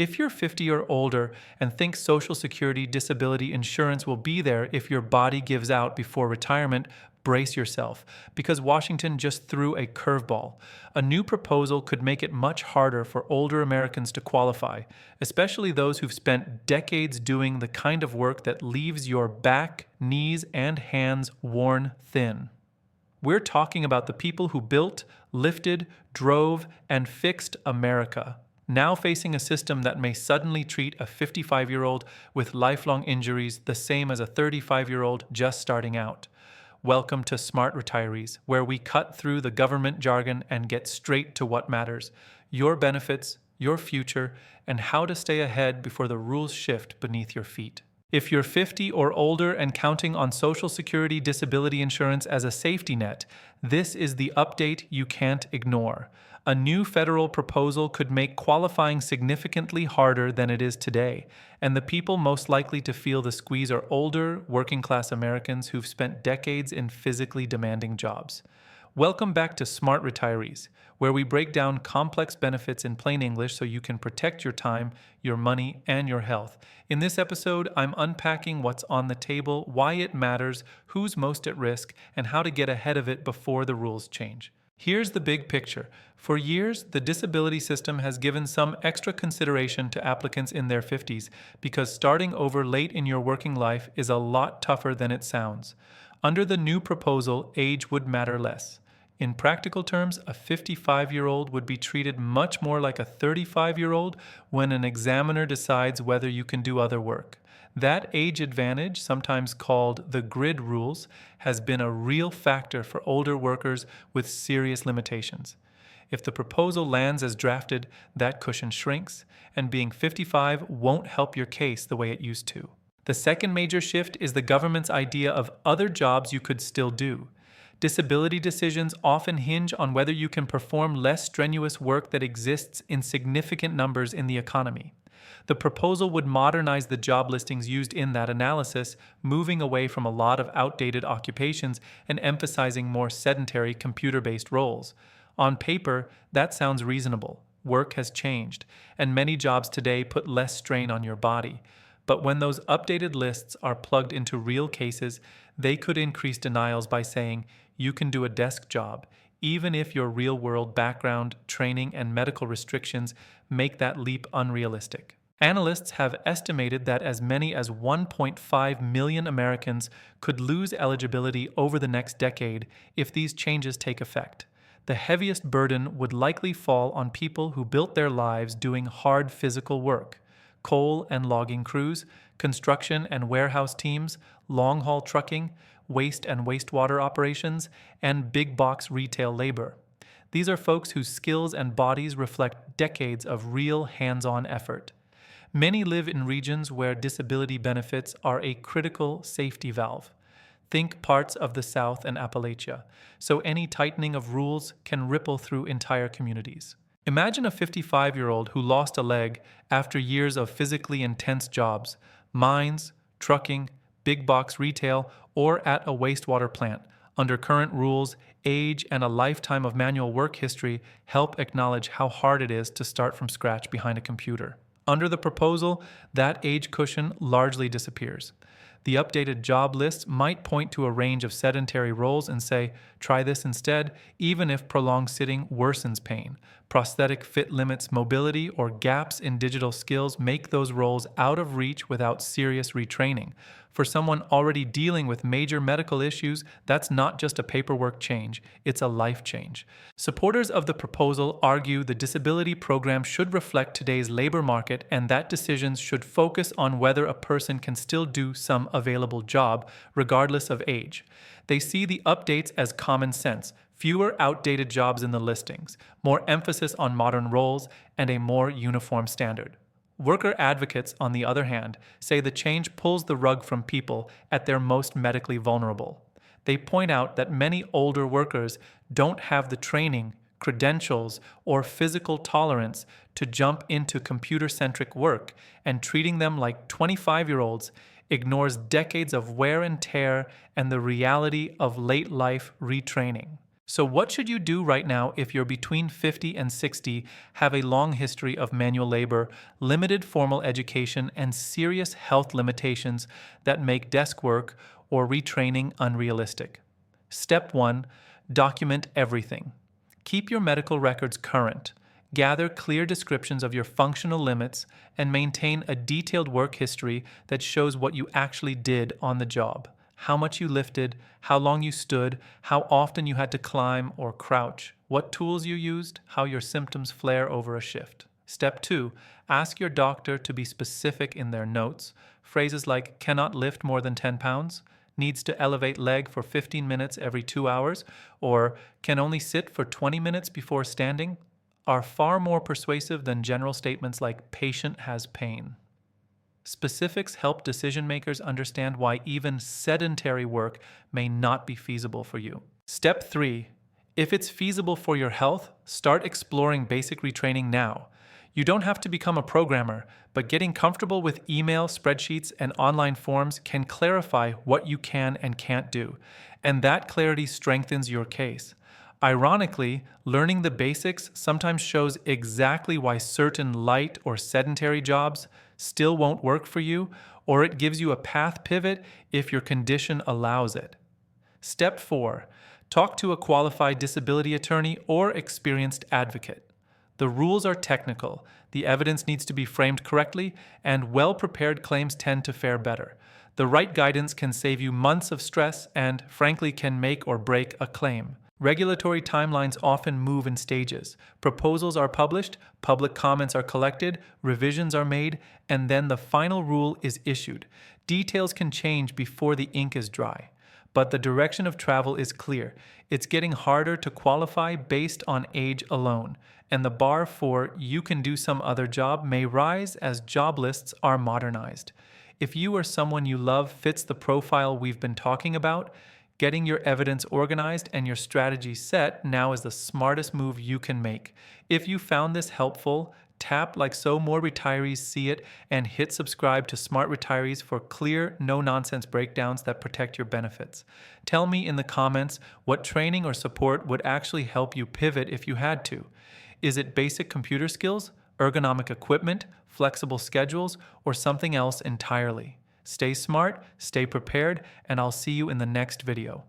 If you're 50 or older and think Social Security disability insurance will be there if your body gives out before retirement, brace yourself, because Washington just threw a curveball. A new proposal could make it much harder for older Americans to qualify, especially those who've spent decades doing the kind of work that leaves your back, knees, and hands worn thin. We're talking about the people who built, lifted, drove, and fixed America, now facing a system that may suddenly treat a 55-year-old with lifelong injuries the same as a 35-year-old just starting out. Welcome to Smart Retirees, where we cut through the government jargon and get straight to what matters: your benefits, your future, and how to stay ahead before the rules shift beneath your feet. If you're 50 or older and counting on Social Security disability insurance as a safety net, this is the update you can't ignore. A new federal proposal could make qualifying significantly harder than it is today, and the people most likely to feel the squeeze are older, working-class Americans who've spent decades in physically demanding jobs. Welcome back to Smart Retirees, where we break down complex benefits in plain English so you can protect your time, your money, and your health. In this episode, I'm unpacking what's on the table, why it matters, who's most at risk, and how to get ahead of it before the rules change. Here's the big picture. For years, the disability system has given some extra consideration to applicants in their 50s because starting over late in your working life is a lot tougher than it sounds. Under the new proposal, age would matter less. In practical terms, a 55-year-old would be treated much more like a 35-year-old when an examiner decides whether you can do other work. That age advantage, sometimes called the grid rules, has been a real factor for older workers with serious limitations. If the proposal lands as drafted, that cushion shrinks, and being 55 won't help your case the way it used to. The second major shift is the government's idea of other jobs you could still do. Disability decisions often hinge on whether you can perform less strenuous work that exists in significant numbers in the economy. The proposal would modernize the job listings used in that analysis, moving away from a lot of outdated occupations and emphasizing more sedentary computer-based roles. On paper, that sounds reasonable. Work has changed, and many jobs today put less strain on your body. But when those updated lists are plugged into real cases, they could increase denials by saying, you can do a desk job, even if your real-world background, training, and medical restrictions make that leap unrealistic. Analysts have estimated that as many as 1.5 million Americans could lose eligibility over the next decade if these changes take effect. The heaviest burden would likely fall on people who built their lives doing hard physical work: coal and logging crews, construction and warehouse teams, long-haul trucking, waste and wastewater operations, and big-box retail labor. These are folks whose skills and bodies reflect decades of real hands-on effort. Many live in regions where disability benefits are a critical safety valve. Think parts of the South and Appalachia, so any tightening of rules can ripple through entire communities. Imagine a 55-year-old who lost a leg after years of physically intense jobs: mines, trucking, big box retail, or at a wastewater plant. Under current rules, age and a lifetime of manual work history help acknowledge how hard it is to start from scratch behind a computer. Under the proposal, that age cushion largely disappears. The updated job lists might point to a range of sedentary roles and say, try this instead, even if prolonged sitting worsens pain. Prosthetic fit limits mobility, or gaps in digital skills make those roles out of reach without serious retraining. For someone already dealing with major medical issues, that's not just a paperwork change, it's a life change. Supporters of the proposal argue the disability program should reflect today's labor market and that decisions should focus on whether a person can still do some available job, regardless of age. They see the updates as common sense: fewer outdated jobs in the listings, more emphasis on modern roles, and a more uniform standard. Worker advocates, on the other hand, say the change pulls the rug from people at their most medically vulnerable. They point out that many older workers don't have the training, credentials, or physical tolerance to jump into computer-centric work, and treating them like 25-year-olds ignores decades of wear and tear and the reality of late-life retraining. So, what should you do right now if you're between 50 and 60, have a long history of manual labor, limited formal education, and serious health limitations that make desk work or retraining unrealistic? Step 1. Document everything. Keep your medical records current. Gather clear descriptions of your functional limits and maintain a detailed work history that shows what you actually did on the job. How much you lifted, how long you stood, how often you had to climb or crouch, what tools you used, how your symptoms flare over a shift. Step 2. Ask your doctor to be specific in their notes. Phrases like cannot lift more than 10 pounds, needs to elevate leg for 15 minutes every 2 hours, or can only sit for 20 minutes before standing are far more persuasive than general statements like patient has pain. Specifics help decision makers understand why even sedentary work may not be feasible for you. Step 3. If it's feasible for your health, start exploring basic retraining now. You don't have to become a programmer, but getting comfortable with email, spreadsheets, and online forms can clarify what you can and can't do, and that clarity strengthens your case. Ironically, learning the basics sometimes shows exactly why certain light or sedentary jobs still won't work for you, or it gives you a path pivot if your condition allows it. Step 4. Talk to a qualified disability attorney or experienced advocate. The rules are technical, the evidence needs to be framed correctly, and well-prepared claims tend to fare better. The right guidance can save you months of stress and, frankly, can make or break a claim. Regulatory timelines often move in stages. Proposals are published, public comments are collected, revisions are made, and then the final rule is issued. Details can change before the ink is dry. But the direction of travel is clear. It's getting harder to qualify based on age alone, and the bar for you can do some other job may rise as job lists are modernized. If you or someone you love fits the profile we've been talking about, getting your evidence organized and your strategy set now is the smartest move you can make. If you found this helpful, tap like so more retirees see it and hit subscribe to Smart Retirees for clear, no-nonsense breakdowns that protect your benefits. Tell me in the comments what training or support would actually help you pivot if you had to. Is it basic computer skills, ergonomic equipment, flexible schedules, or something else entirely? Stay smart, stay prepared, and I'll see you in the next video.